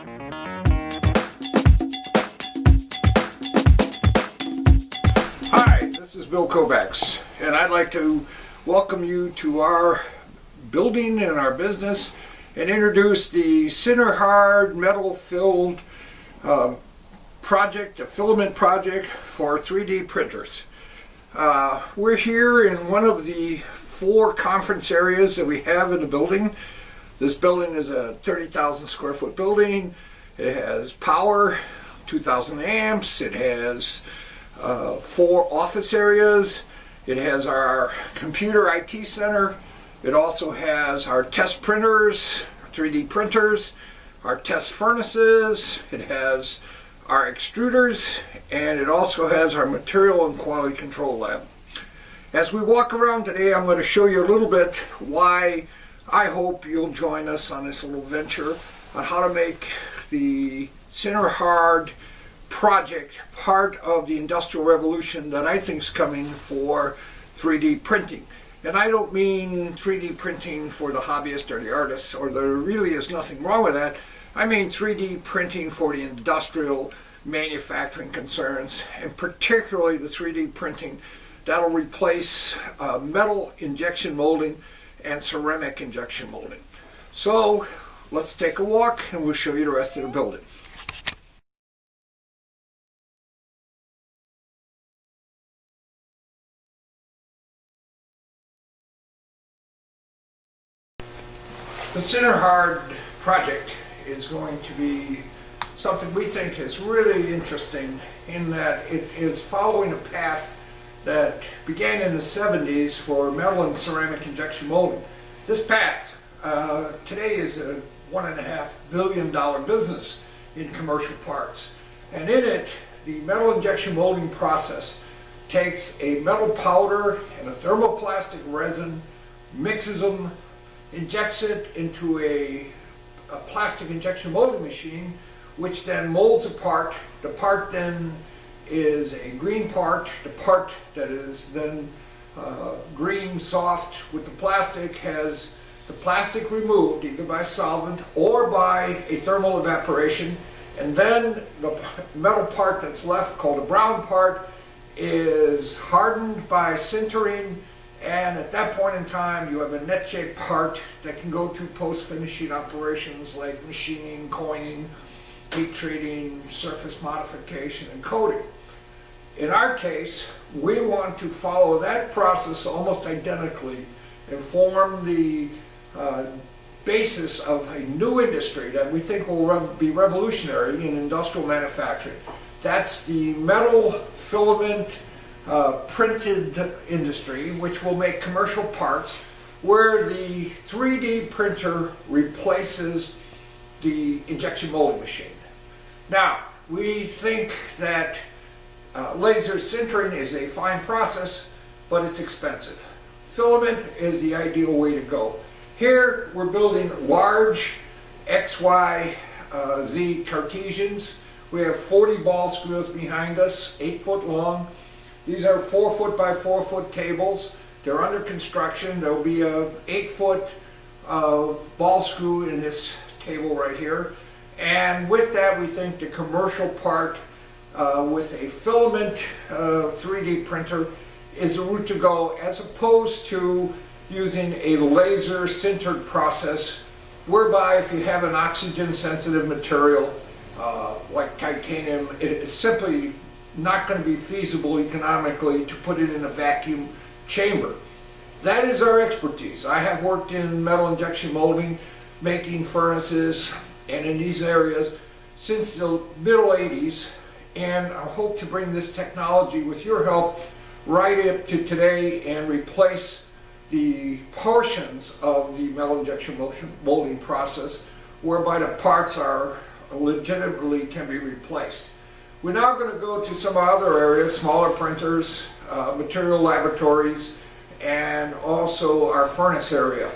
Hi, this is Bill Kovac, and I'd like to welcome you to our building and our business and introduce the Sinterhard metal-filled project, a filament project for 3D printers. We're here in one of the 4 conference areas that we have in the building. This building is a 30,000 square foot building. It has power, 2,000 amps. It has 4 office areas. It has our computer IT center. It also has our test printers, 3D printers, our test furnaces. It has our extruders, and it also has our material and quality control lab. As we walk around today, I'm going to show you a little bit why I hope you'll join us on this little venture on how to make the Sinterhard project part of the industrial revolution that I think is coming for 3D printing. And I don't mean 3D printing for the hobbyist or the artist, or there really is nothing wrong with that. I mean 3D printing for the industrial manufacturing concerns, and particularly the 3D printing that'll replace metal injection molding and ceramic injection molding. So let's take a walk and we'll show you the rest of the building. The Sinterhard project is going to be something we think is really interesting in that it is following a path that began in the 70s for metal and ceramic injection molding. This path today is a $1.5 billion business in commercial parts. And in it, the metal injection molding process takes a metal powder and a thermoplastic resin, mixes them, injects it into a plastic injection molding machine, which then molds a part. The part then is a green part. The part that is then green, soft with the plastic, has the plastic removed either by solvent or by a thermal evaporation, and then the metal part that's left, called the brown part, is hardened by sintering, and at that point in time you have a net-shaped part that can go to post-finishing operations like machining, coining, heat treating, surface modification, and coating. In our case, we want to follow that process almost identically and form the basis of a new industry that we think will be revolutionary in industrial manufacturing. That's the metal filament printed industry, which will make commercial parts where the 3D printer replaces the injection molding machine. Now, we think that laser sintering is a fine process, but it's expensive. Filament is the ideal way to go. Here we're building large XY Z Cartesians. We have 40 ball screws behind us, 8 foot long. These are 4 foot by 4 foot tables. They're under construction. There'll be a 8 foot ball screw in this table right here. And with that, we think the commercial part with a filament 3D printer is the route to go, as opposed to using a laser sintered process, whereby if you have an oxygen sensitive material like titanium, it is simply not going to be feasible economically to put it in a vacuum chamber. That is our expertise. I have worked in metal injection molding, making furnaces, and in these areas since the middle 80s, and I hope to bring this technology, with your help, right up to today and replace the portions of the metal injection molding process whereby the parts are legitimately can be replaced. We're now going to go to some other areas, smaller printers, material laboratories, and also our furnace area.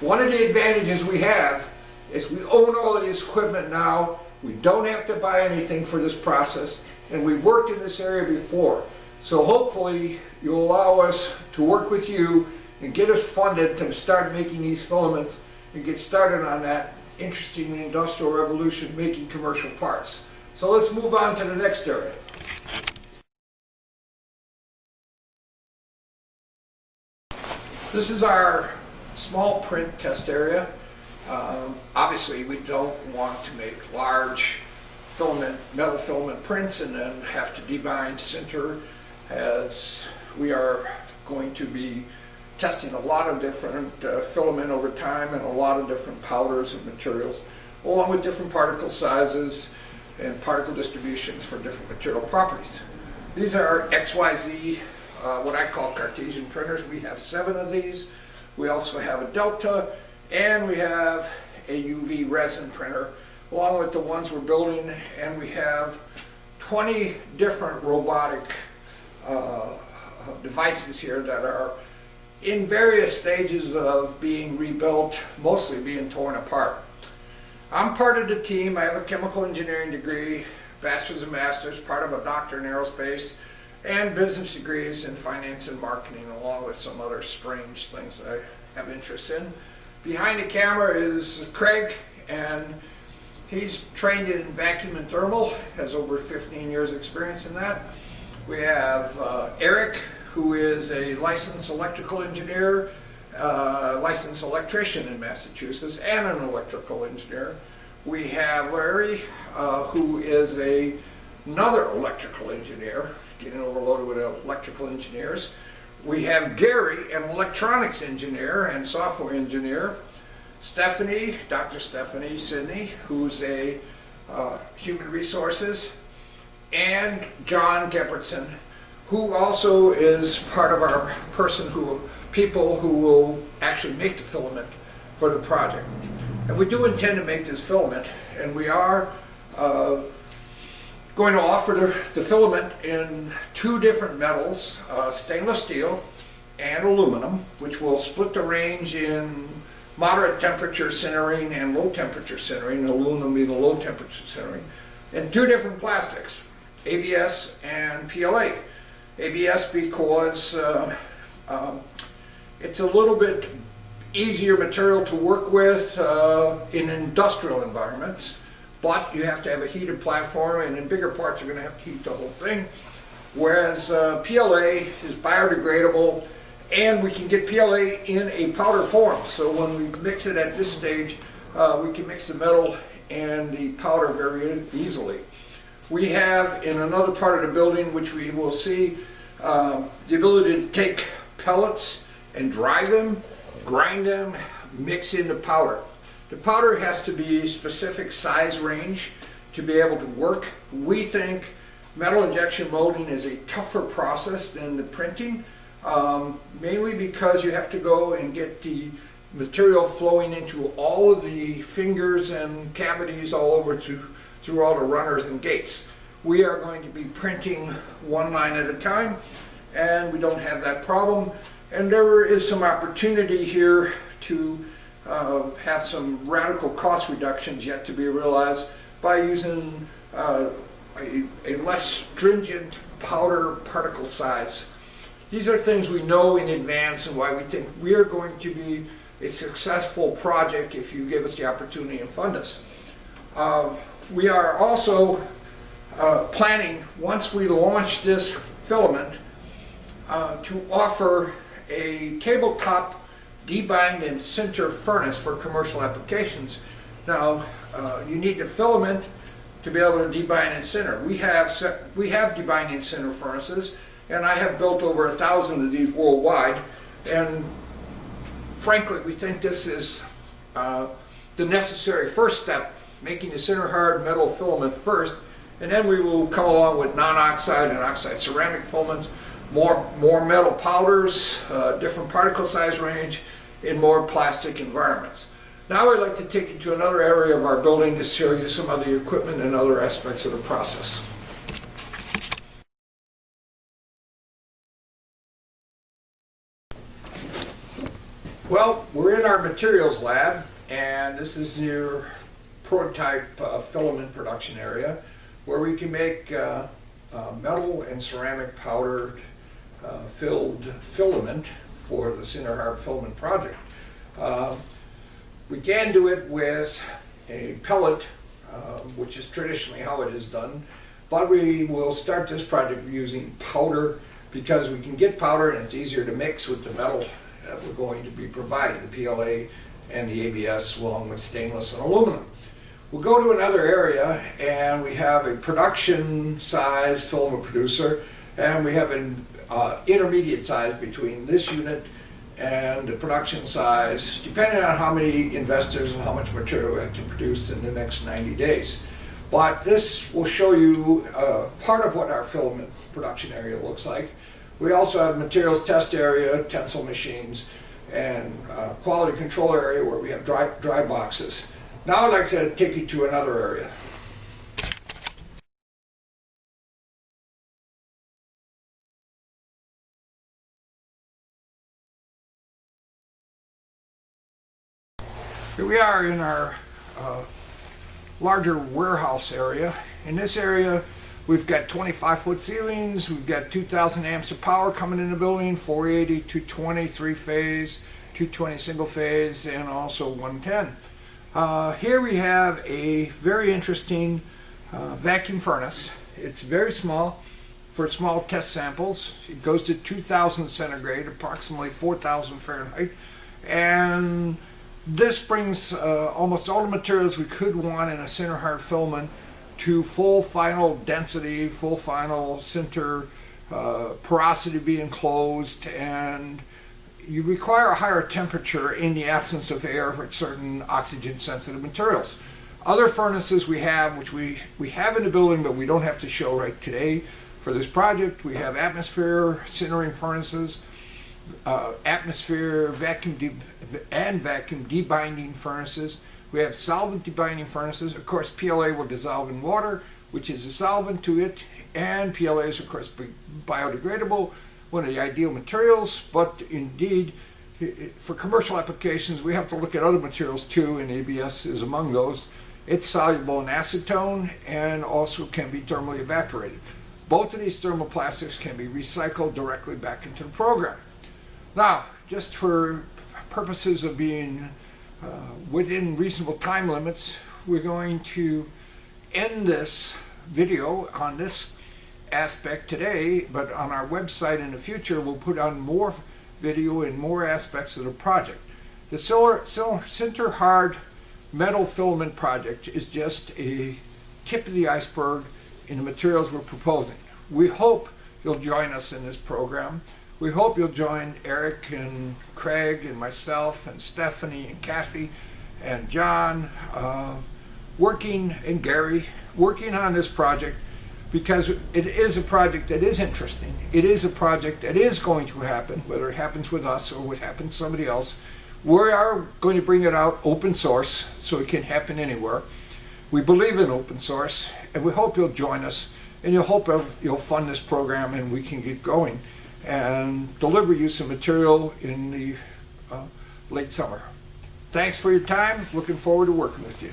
One of the advantages we have is we own all of this equipment now. We don't have to buy anything for this process, and we've worked in this area before. So hopefully you'll allow us to work with you and get us funded to start making these filaments and get started on that interesting industrial revolution making commercial parts. So let's move on to the next area. This is our small print test area. Obviously we don't want to make large metal filament prints and then have to debind sinter, as we are going to be testing a lot of different filament over time and a lot of different powders and materials, along with different particle sizes and particle distributions for different material properties. These are XYZ, what I call Cartesian printers. We have 7 of these. We also have a Delta, and we have a UV resin printer, along with the ones we're building, and we have 20 different robotic devices here that are in various stages of being rebuilt, mostly being torn apart. I'm part of the team. I have a chemical engineering degree, bachelor's and master's, part of a doctor in aerospace, and business degrees in finance and marketing, along with some other strange things I have interest in. Behind the camera is Craig, and he's trained in vacuum and thermal, has over 15 years experience in that. We have Eric, who is a licensed electrical engineer, licensed electrician in Massachusetts, and an electrical engineer. We have Larry, who is another electrical engineer, getting overloaded with electrical engineers. We have Gary, an electronics engineer and software engineer. Stephanie, Dr. Stephanie Sidney, who's a human resources, and John Gebbertson, who also is part of our people who will actually make the filament for the project. And we do intend to make this filament, and we are going to offer the filament in 2 different metals, stainless steel and aluminum, which will split the range in moderate temperature sintering and low temperature sintering, aluminum being the low temperature sintering, and 2 different plastics, ABS and PLA. ABS because it's a little bit easier material to work with in industrial environments, but you have to have a heated platform, and in bigger parts you're going to have to heat the whole thing. Whereas PLA is biodegradable, and we can get PLA in a powder form. So when we mix it at this stage, we can mix the metal and the powder very easily. We have in another part of the building, which we will see, the ability to take pellets and dry them, grind them, mix into powder. The powder has to be specific size range to be able to work. We think metal injection molding is a tougher process than the printing, mainly because you have to go and get the material flowing into all of the fingers and cavities all over through all the runners and gates. We are going to be printing 1 line at a time, and we don't have that problem. And there is some opportunity here to have some radical cost reductions yet to be realized by using a less stringent powder particle size. These are things we know in advance and why we think we are going to be a successful project if you give us the opportunity and fund us. We are also planning, once we launch this filament, to offer a tabletop debind and sinter furnace for commercial applications. Now, you need the filament to be able to debind and sinter. We have debinding and sinter furnaces, and I have built over 1,000 of these worldwide, and frankly we think this is the necessary first step, making the Sinterhard metal filament first, and then we will come along with non-oxide and oxide ceramic filaments, more metal powders, different particle size range, in more plastic environments. Now I'd like to take you to another area of our building to show you some of the equipment and other aspects of the process. Well, we're in our materials lab, and this is your prototype filament production area where we can make metal and ceramic powdered filled filament for the Sinterhard filament project. We can do it with a pellet, which is traditionally how it is done, but we will start this project using powder because we can get powder and it's easier to mix with the metal that we're going to be providing, the PLA and the ABS along with stainless and aluminum. We'll go to another area and we have a production size filament producer, and we have an intermediate size between this unit and the production size, depending on how many investors and how much material we have to produce in the next 90 days. But this will show you part of what our filament production area looks like. We also have materials test area, tensile machines, and quality control area where we have dry boxes. Now I'd like to take you to another area. Here we are in our larger warehouse area. In this area, we've got 25-foot ceilings, we've got 2,000 amps of power coming in the building, 480, 220, three-phase, 220 single-phase, and also 110. Here we have a very interesting vacuum furnace. It's very small for small test samples. It goes to 2,000 centigrade, approximately 4,000 Fahrenheit, and this brings almost all the materials we could want in a Sinterhard filament to full final density, full final sinter porosity being closed, and you require a higher temperature in the absence of air for certain oxygen sensitive materials. Other furnaces we have, which we have in the building but we don't have to show right today for this project, we have atmosphere sintering furnaces, atmosphere vacuum debinding furnaces. We have solvent debinding furnaces. Of course, PLA will dissolve in water, which is a solvent to it, and PLA is of course biodegradable, one of the ideal materials, but indeed for commercial applications we have to look at other materials too, and ABS is among those. It's soluble in acetone and also can be thermally evaporated. Both of these thermoplastics can be recycled directly back into the program. Now, just for purposes of being within reasonable time limits, we're going to end this video on this aspect today, but on our website in the future we'll put on more video and more aspects of the project. The Sinterhard metal filament project is just a tip of the iceberg in the materials we're proposing. We hope you'll join us in this program. We hope you'll join Eric and Craig and myself and Stephanie and Kathy and John and Gary working on this project, because it is a project that is interesting. It is a project that is going to happen, whether it happens with us or what happens to somebody else. We are going to bring it out open source so it can happen anywhere. We believe in open source, and we hope you'll join us, and you'll fund this program and we can get going and deliver you some material in the late summer. Thanks for your time. Looking forward to working with you.